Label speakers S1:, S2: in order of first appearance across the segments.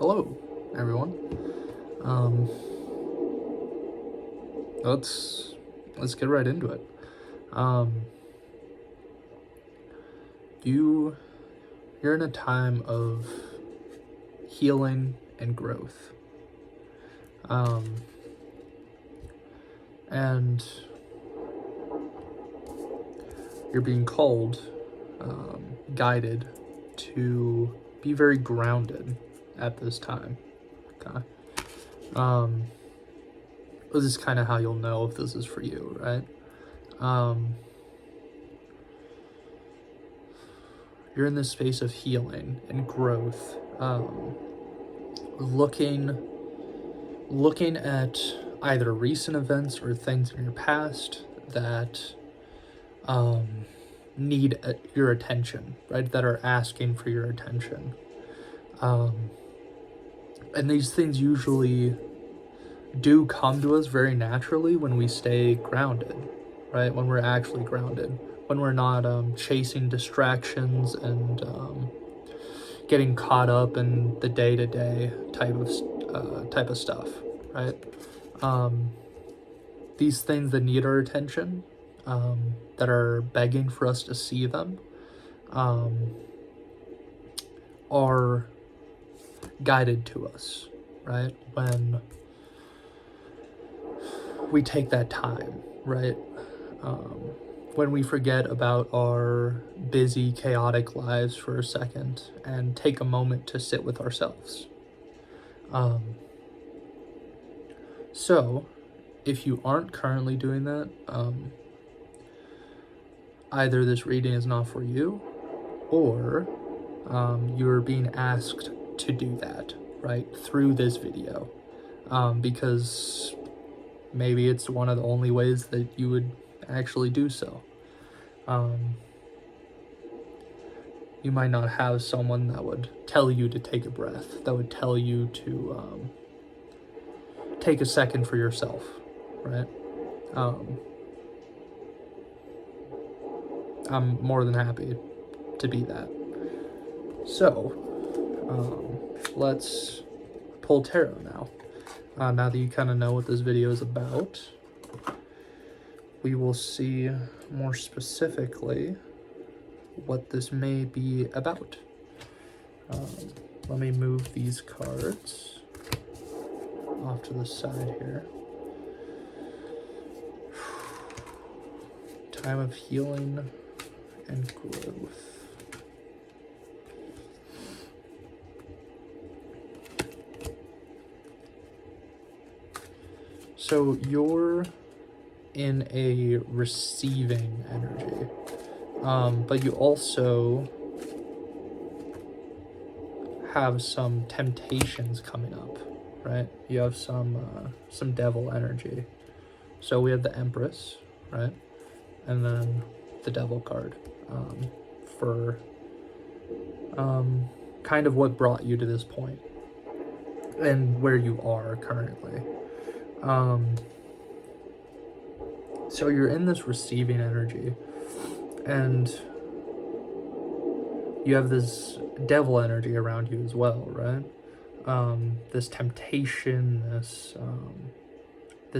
S1: Hello, everyone. Um, let's get right into it. Um, you're in a time of healing and growth. Um, and you're being called, guided to be very grounded at this time. Okay. Um, this is kind of how you'll know if this is for you, right? Um, you're in this space of healing and growth, looking at either recent events or things in your past that need your attention, right? That are asking for your attention. And these things usually do come to us very naturally when we stay grounded, right? When we're actually grounded, when we're not chasing distractions and getting caught up in the day-to-day type of stuff, right? These things that need our attention, that are begging for us to see them, are guided to us, right? When we take that time, right? When we forget about our busy, chaotic lives for a second and take a moment to sit with ourselves. So, if you aren't currently doing that, either this reading is not for you, or you're being asked to do that, right, through this video, because maybe it's one of the only ways that you would actually do so. You might not have someone that would tell you to take a breath, that would tell you to take a second for yourself, right? I'm more than happy to be that. So, let's pull tarot now. Now that you kind of know what this video is about, we will see more specifically what this may be about. Let me move these cards off to the side here. Time of healing and growth. So you're in a receiving energy, but you also have some temptations coming up, right? You have some devil energy. So we have the Empress, right? And then the Devil card, for kind of what brought you to this point and where you are currently. So you're in this receiving energy, and you have this devil energy around you as well, right? This temptation, this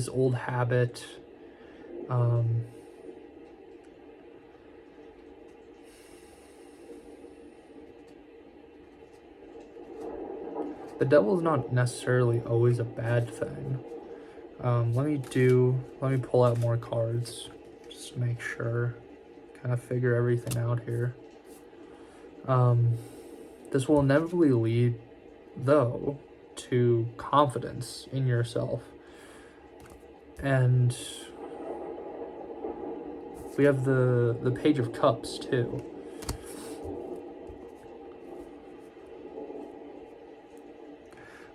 S1: old habit, the devil is not necessarily always a bad thing. Let me pull out more cards just to make sure, kind of figure everything out here. This will inevitably lead, though, to confidence in yourself. And we have the Page of Cups, too.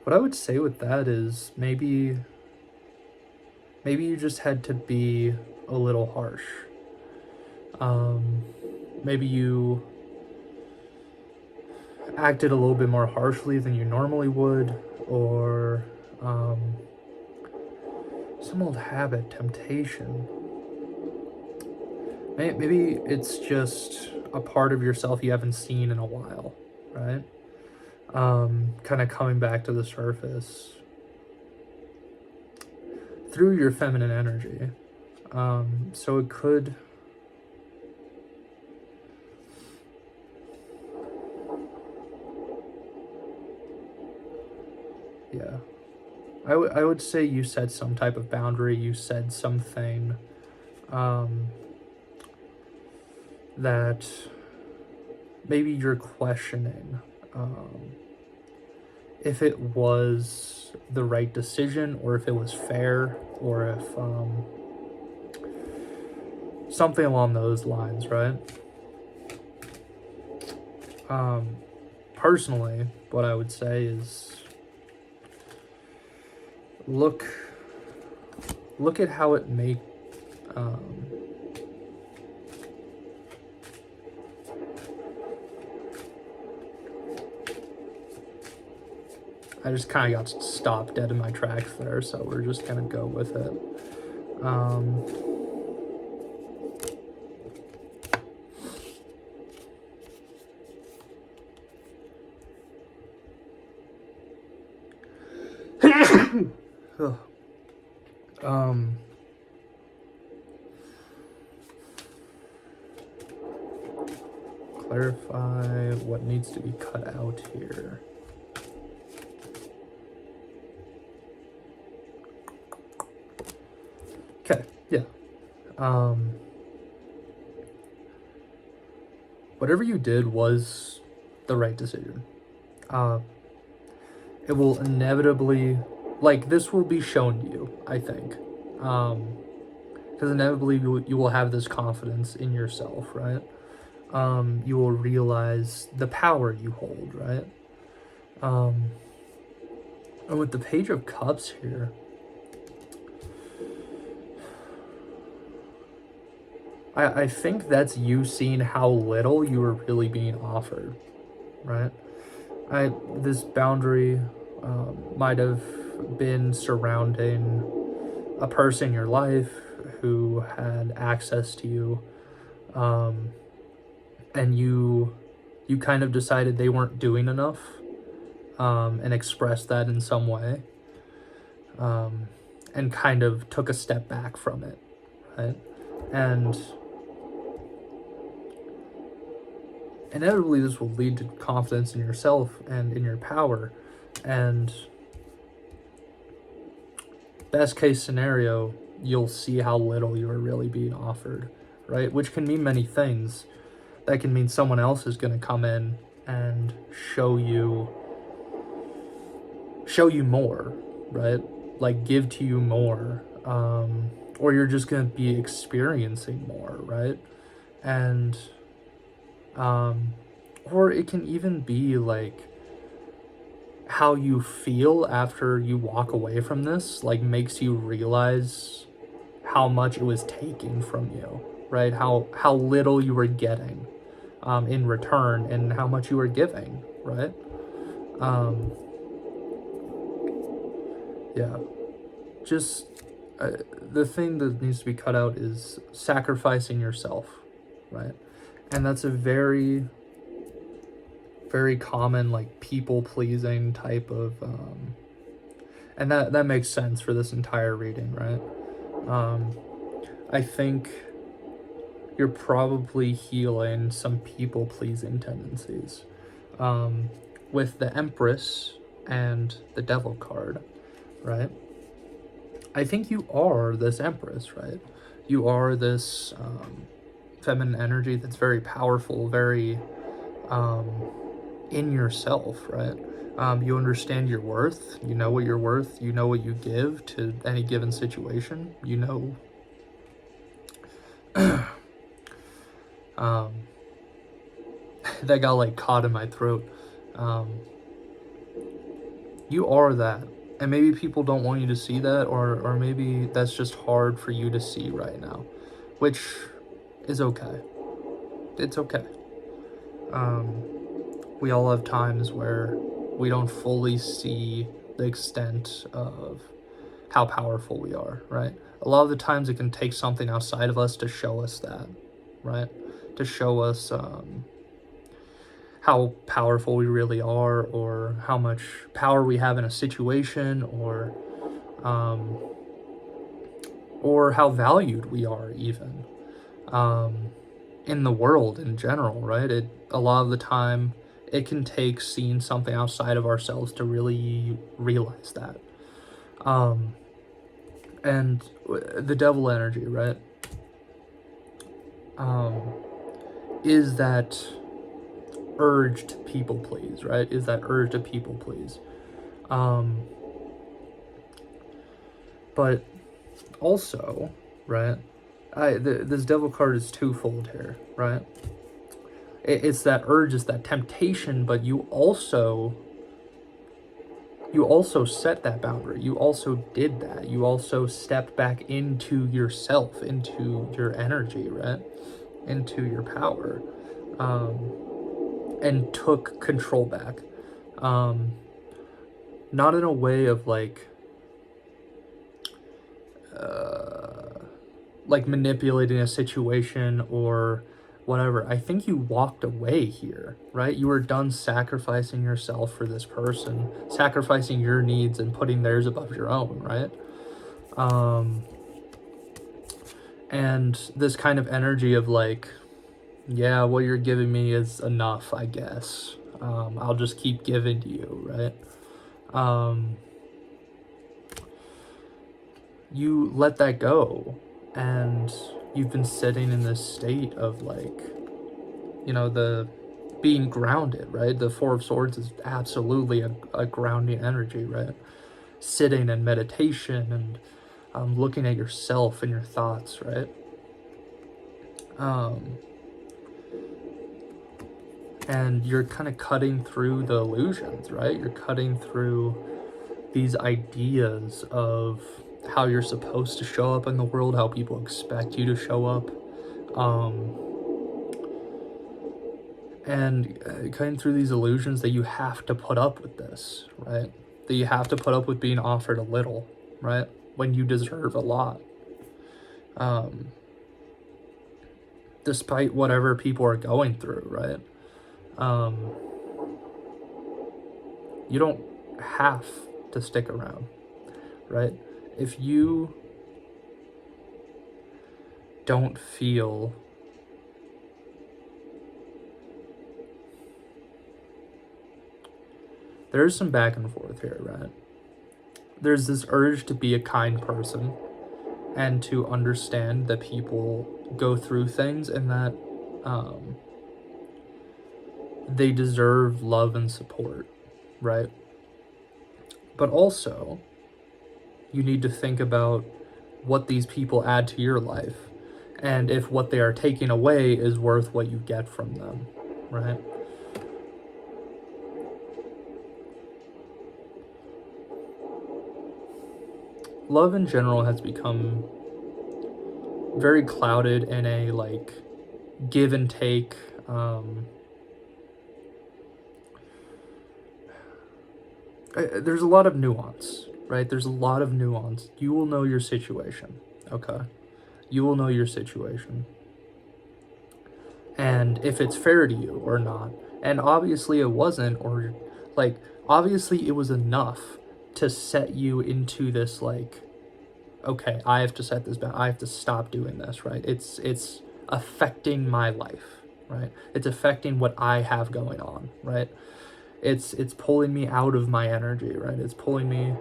S1: What I would say with that is maybe you just had to be a little harsh. Maybe you acted a little bit more harshly than you normally would, or some old habit, temptation. Maybe it's just a part of yourself you haven't seen in a while, right? kind of coming back to the surface through your feminine energy. So it could... Yeah. I would say you set some type of boundary, you said something that maybe you're questioning if it was the right decision, or if it was fair, or if something along those lines, right? Personally, what I would say is look at how it may I just kind of got stopped dead in my tracks there, so we're just gonna go with it. Clarify what needs to be cut out here. Okay, yeah. Whatever you did was the right decision. It will inevitably, like, this will be shown to you, I think. Because inevitably you will have this confidence in yourself, right? You will realize the power you hold, right? And with the Page of Cups here, I think that's you seeing how little you were really being offered, right? This boundary might have been surrounding a person in your life who had access to you, and you kind of decided they weren't doing enough, and expressed that in some way, and kind of took a step back from it, right? And inevitably this will lead to confidence in yourself and in your power, and best case scenario, you'll see how little you are really being offered, right? Which can mean many things. That can mean someone else is going to come in and show you more, right? Like, give to you more, or you're just going to be experiencing more, right? And or it can even be like how you feel after you walk away from this, like, makes you realize how much it was taking from you, right? How little you were getting in return, and how much you were giving, right? Yeah, just the thing that needs to be cut out is sacrificing yourself, right? And that's a very, very common, like, people-pleasing type of, and that makes sense for this entire reading, right? I think you're probably healing some people-pleasing tendencies. With the Empress and the Devil card, right? I think you are this Empress, right? You are this feminine energy that's very powerful, very in yourself, right? You understand your worth. You know what you're worth. You know what you give to any given situation. You know that got, like, caught in my throat. You are that. And maybe people don't want you to see that, or maybe that's just hard for you to see right now, which is okay. It's okay. We all have times where we don't fully see the extent of how powerful we are, right? A lot of the times it can take something outside of us to show us that, right? To show us how powerful we really are, or how much power we have in a situation, or how valued we are even in the world in general, right? A lot of the time it can take seeing something outside of ourselves to really realize that. And the devil energy, right, is that urge to people please, right? Is that urge to people please. But also, right, this devil card is twofold here, right? It's that urge, it's that temptation, but you also set that boundary. You also did that. You also stepped back into yourself, into your energy, right? Into your power, and took control back. Not in a way of like manipulating a situation or whatever. I think you walked away here, right? You were done sacrificing yourself for this person, sacrificing your needs and putting theirs above your own, right? And this kind of energy of like, yeah, what you're giving me is enough, I guess. I'll just keep giving to you, right? You let that go, and you've been sitting in this state of like, the being grounded, right? The Four of Swords is absolutely a grounding energy, right? Sitting in meditation and looking at yourself and your thoughts, right? And you're kind of cutting through the illusions, right? You're cutting through these ideas of how you're supposed to show up in the world, how people expect you to show up. And cutting through these illusions that you have to put up with this, right? That you have to put up with being offered a little, right? When you deserve a lot. Despite whatever people are going through, right? You don't have to stick around, right? If you don't feel there's some back and forth here, right? There's this urge to be a kind person and to understand that people go through things and that they deserve love and support, right? But also, you need to think about what these people add to your life and if what they are taking away is worth what you get from them, right? Love in general has become very clouded in a like give and take there's a lot of nuance, right? There's a lot of nuance. You will know your situation, okay? You will know your situation. And if it's fair to you or not. And obviously it wasn't, or like, obviously it was enough to set you into this like, okay, I have to set this back. I have to stop doing this, right? It's affecting my life, right? It's affecting what I have going on, right? It's pulling me out of my energy, right? It's pulling me.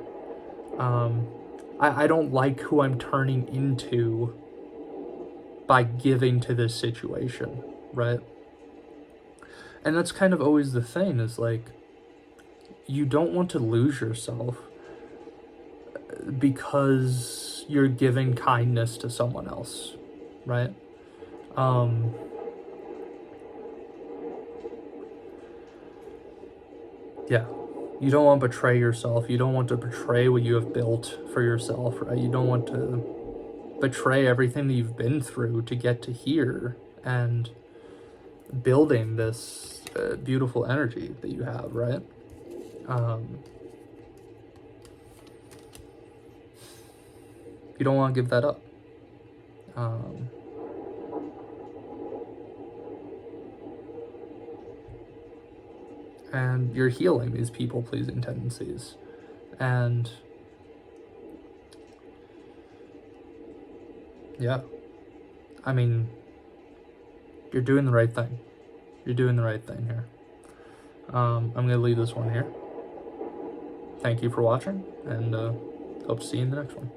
S1: I don't like who I'm turning into by giving to this situation, right? And that's kind of always the thing is like, you don't want to lose yourself because you're giving kindness to someone else, right? Yeah, you don't want to betray yourself. You don't want to betray what you have built for yourself, right? You don't want to betray everything that you've been through to get to here and building this beautiful energy that you have, right? You don't want to give that up. and you're healing these people-pleasing tendencies. And yeah, I mean, you're doing the right thing. You're doing the right thing here. I'm going to leave this one here. Thank you for watching, and hope to see you in the next one.